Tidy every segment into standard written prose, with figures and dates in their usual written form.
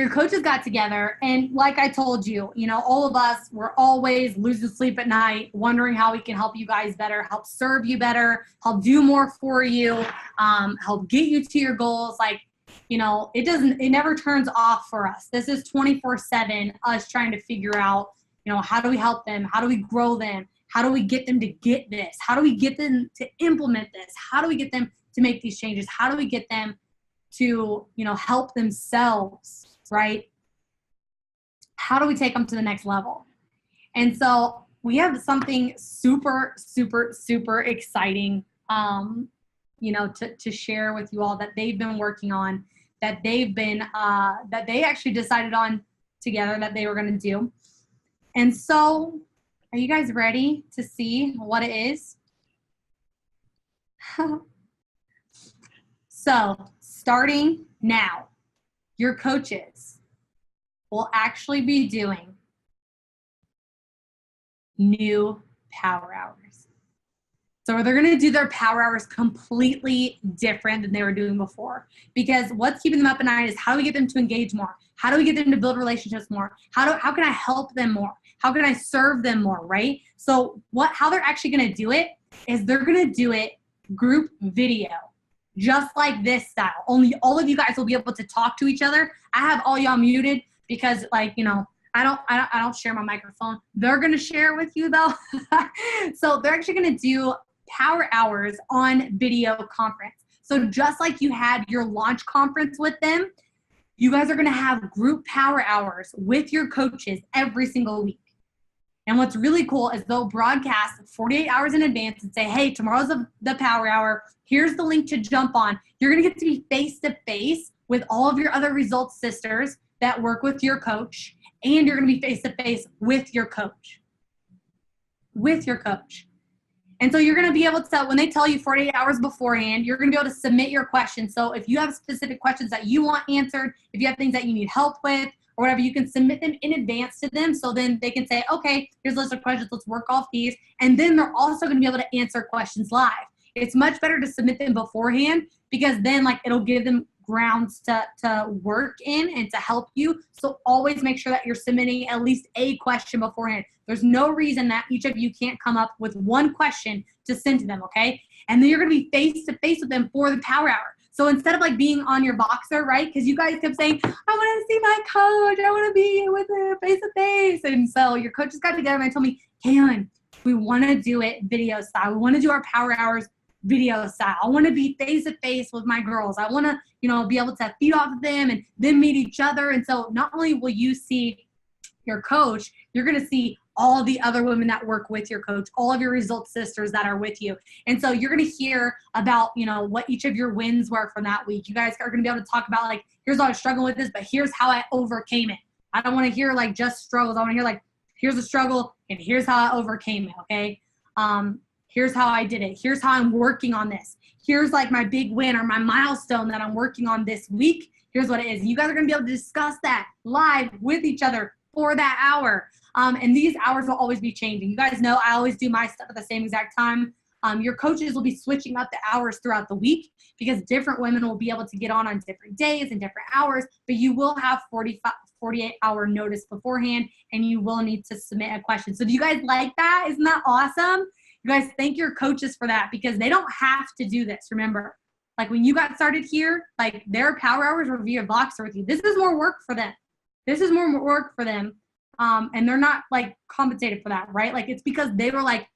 your coaches got together, and like I told you, you know, all of us, we're always losing sleep at night, wondering how we can help you guys better, help serve you better, help do more for you, help get you to your goals. Like, you know, it never turns off for us. This is 24/7, us trying to figure out, you know, how do we help them? How do we grow them? How do we get them to get this? How do we get them to implement this? How do we get them to make these changes? How do we get them to, you know, help themselves, right? How do we take them to the next level? And so we have something super, super, super exciting, you know, to share with you all that they've been working on, that they actually decided on together that they were going to do. And so, are you guys ready to see what it is? So, starting now, your coaches will actually be doing new power hours. So they're going to do their power hours completely different than they were doing before, because what's keeping them up at night is how do we get them to engage more? How do we get them to build relationships more? How can I help them more? How can I serve them more, right? So how they're actually going to do it is they're going to do it group video, just like this style. Only all of you guys will be able to talk to each other. I have all y'all muted because, like, you know, I don't share my microphone. They're going to share with you though. So they're actually going to do power hours on video conference. So just like you had your launch conference with them, you guys are going to have group power hours with your coaches every single week. And what's really cool is they'll broadcast 48 hours in advance and say, hey, tomorrow's the power hour. Here's the link to jump on. You're going to get to be face-to-face with all of your other results sisters that work with your coach. And you're going to be face-to-face with your coach. With your coach. And so you're going to be able to, when they tell you 48 hours beforehand, you're going to be able to submit your questions. So if you have specific questions that you want answered, if you have things that you need help with, or whatever, you can submit them in advance to them. So then they can say, okay, here's a list of questions. Let's work off these. And then they're also going to be able to answer questions live. It's much better to submit them beforehand, because then, like, it'll give them grounds to work in and to help you. So always make sure that you're submitting at least a question beforehand. There's no reason that each of you can't come up with one question to send to them, okay? And then you're going to be face-to-face with them for the power hour. So instead of, like, being on your Boxer, right? Because you guys kept saying, I want to see my coach. I want to be with him face-to-face. And so your coaches got together and they told me, Kaelin, we want to do it video style. We want to do our power hours video style. I want to be face-to-face with my girls. I want to, you know, be able to feed off of them and then meet each other. And so not only will you see your coach, you're going to see all the other women that work with your coach, all of your results sisters that are with you. And so you're going to hear about, you know, what each of your wins were from that week. You guys are going to be able to talk about, like, here's how I struggled with this, but here's how I overcame it. I don't want to hear, like, just struggles. I want to hear, like, here's a struggle and here's how I overcame it, okay? Here's how I did it. Here's how I'm working on this. Here's, like, my big win or my milestone that I'm working on this week. Here's what it is. You guys are going to be able to discuss that live with each other for that hour. And these hours will always be changing. You guys know I always do my stuff at the same exact time. Your coaches will be switching up the hours throughout the week, because different women will be able to get on different days and different hours, but you will have 48-hour notice beforehand, and you will need to submit a question. So do you guys like that? Isn't that awesome? You guys thank your coaches for that, because they don't have to do this. Remember, like, when you got started here, like, their power hours were via Boxer with you. This is more work for them. This is more work for them. And they're not, like, compensated for that, right? Like, it's because they were like,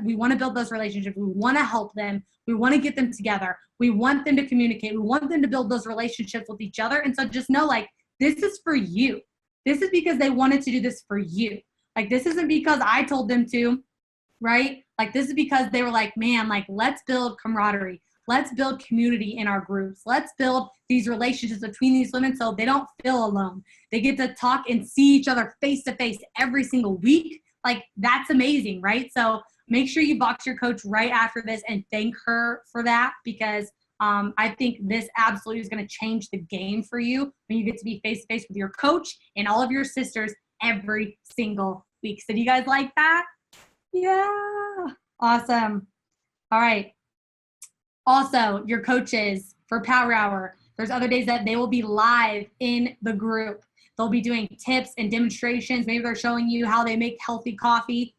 we want to build those relationships. We want to help them. We want to get them together. We want them to communicate. We want them to build those relationships with each other. And so just know, like, this is for you. This is because they wanted to do this for you. Like, this isn't because I told them to, right? Like, this is because they were like, man, like, let's build camaraderie. Let's build community in our groups. Let's build these relationships between these women so they don't feel alone. They get to talk and see each other face to face every single week. Like, that's amazing, right? So make sure you box your coach right after this and thank her for that, because I think this absolutely is going to change the game for you when you get to be face to face with your coach and all of your sisters every single week. So do you guys like that? Yeah. Awesome. All right. Also, your coaches for Power Hour, There's other days that they will be live in the group. They'll be doing tips and demonstrations. Maybe they're showing you how they make healthy coffee.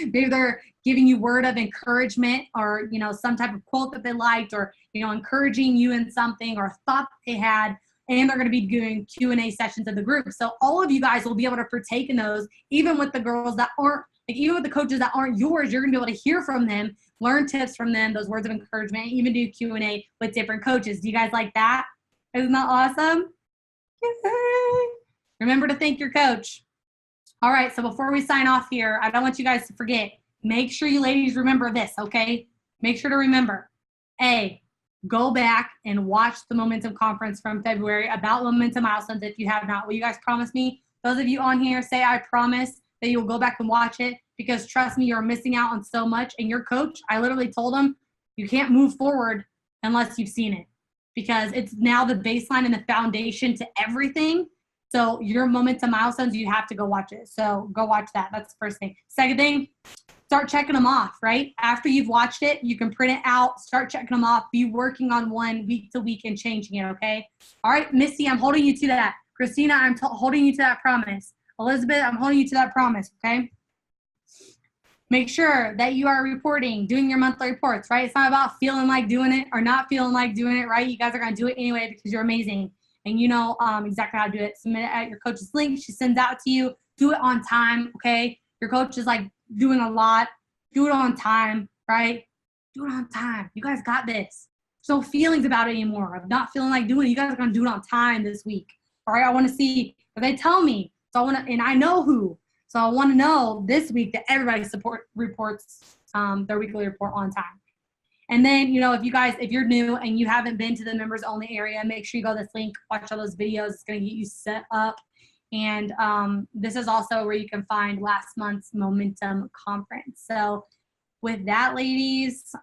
Maybe they're giving you word of encouragement, or, you know, some type of quote that they liked, or, you know, encouraging you in something or thought they had. And they're going to be doing Q&A sessions in the group. So all of you guys will be able to partake in those, even with the girls that aren't, like, even with the coaches that aren't yours. You're going to be able to hear from them, learn tips from them, those words of encouragement, even do Q&A with different coaches. Do you guys like that? Isn't that awesome? Yay! Remember to thank your coach. All right, so before we sign off here, I don't want you guys to forget. Make sure you ladies remember this, okay? Make sure to remember. A, go back and watch the Momentum Conference from February about momentum milestones if you have not. Will you guys promise me? Those of you on here, say I promise that you'll go back and watch it, because trust me, you're missing out on so much. And your coach, I literally told him, you can't move forward unless you've seen it, because it's now the baseline and the foundation to everything. So your momentum milestones, you have to go watch it. So go watch that. That's the first thing. Second thing, start checking them off, right? After you've watched it, you can print it out, start checking them off, be working on one week to week and changing it, okay? All right, Missy, I'm holding you to that. Christina, I'm holding you to that promise. Elizabeth, I'm holding you to that promise, okay? Make sure that you are reporting, doing your monthly reports, right? It's not about feeling like doing it or not feeling like doing it, right? You guys are going to do it anyway because you're amazing. And you know exactly how to do it. Submit it at your coach's link. She sends out to you. Do it on time, okay? Your coach is like doing a lot. Do it on time, right? Do it on time. You guys got this. There's no feelings about it anymore. I'm not feeling like doing it. You guys are going to do it on time this week. All right? I want to see if they tell me. So I want to, and I know who. So I want to know this week that everybody reports their weekly report on time. And then, you know, if you guys, if you're new and you haven't been to the members only area, make sure you go to this link, watch all those videos. It's going to get you set up. And this is also where you can find last month's Momentum Conference. So with that, ladies,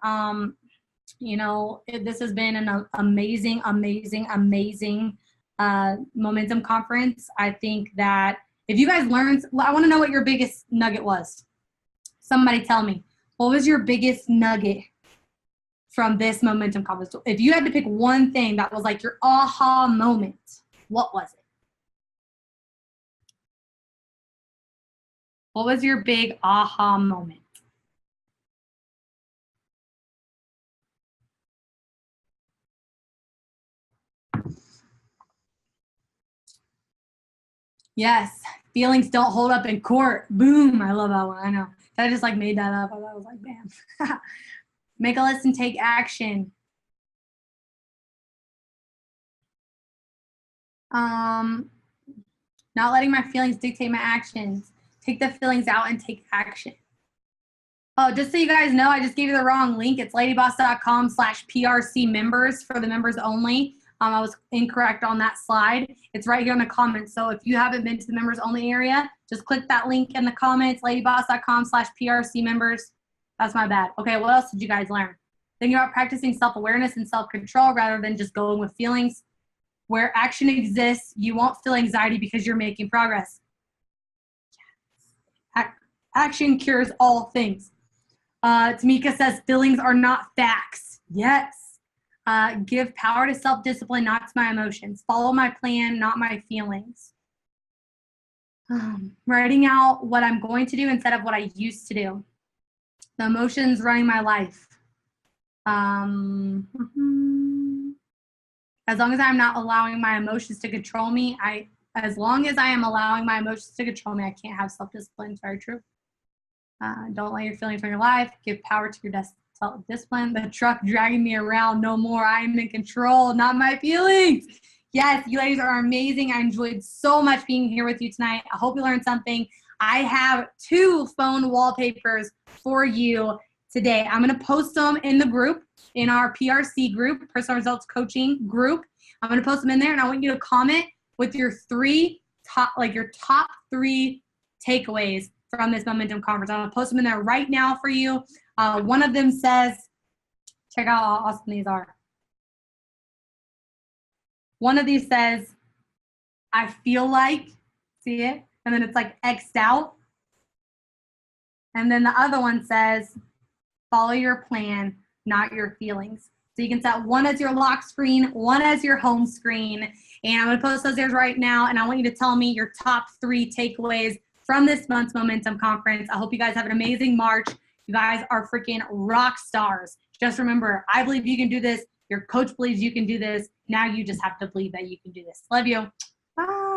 you know, this has been an amazing, amazing, amazing Momentum Conference. I think that if you guys learned, I want to know what your biggest nugget was. Somebody tell me, what was your biggest nugget from this Momentum Conference? If you had to pick one thing that was like your aha moment, what was it? What was your big aha moment? Yes, feelings don't hold up in court. Boom, I love that one. I know. I just like made that up. I was like, bam. Make a list and take action. Not letting my feelings dictate my actions. Take the feelings out and take action. Oh, just so you guys know, I just gave you the wrong link. It's ladyboss.com/PRC members for the members only. I was incorrect on that slide. It's right here in the comments. So if you haven't been to the members only area, just click that link in the comments, ladyboss.com/PRC members. That's my bad. Okay, what else did you guys learn? Thinking about practicing self-awareness and self-control rather than just going with feelings. Where action exists, you won't feel anxiety because you're making progress. Yes. Action cures all things. Tamika says feelings are not facts. Yes. Give power to self-discipline, not to my emotions. Follow my plan, not my feelings. Writing out what I'm going to do instead of what I used to do. The emotions running my life. As long as I'm not allowing my emotions to control me, as long as I am allowing my emotions to control me, I can't have self-discipline. It's very true. Don't let your feelings run your life. Give power to your self-discipline. The truck dragging me around, no more. I am in control, not my feelings. Yes, you ladies are amazing. I enjoyed so much being here with you tonight. I hope you learned something. I have 2 phone wallpapers for you today. I'm going to post them in the group, in our PRC group, Personal Results Coaching group. I'm going to post them in there, and I want you to comment with your top 3 takeaways from this Momentum Conference. I'm going to post them in there right now for you. One of them says, check out how awesome these are. One of these says, I feel like, see it? And then it's like X'd out. And then the other one says, follow your plan, not your feelings. So you can set one as your lock screen, one as your home screen. And I'm going to post those there right now. And I want you to tell me your top 3 takeaways from this month's Momentum Conference. I hope you guys have an amazing March. You guys are freaking rock stars. Just remember, I believe you can do this. Your coach believes you can do this. Now you just have to believe that you can do this. Love you. Bye.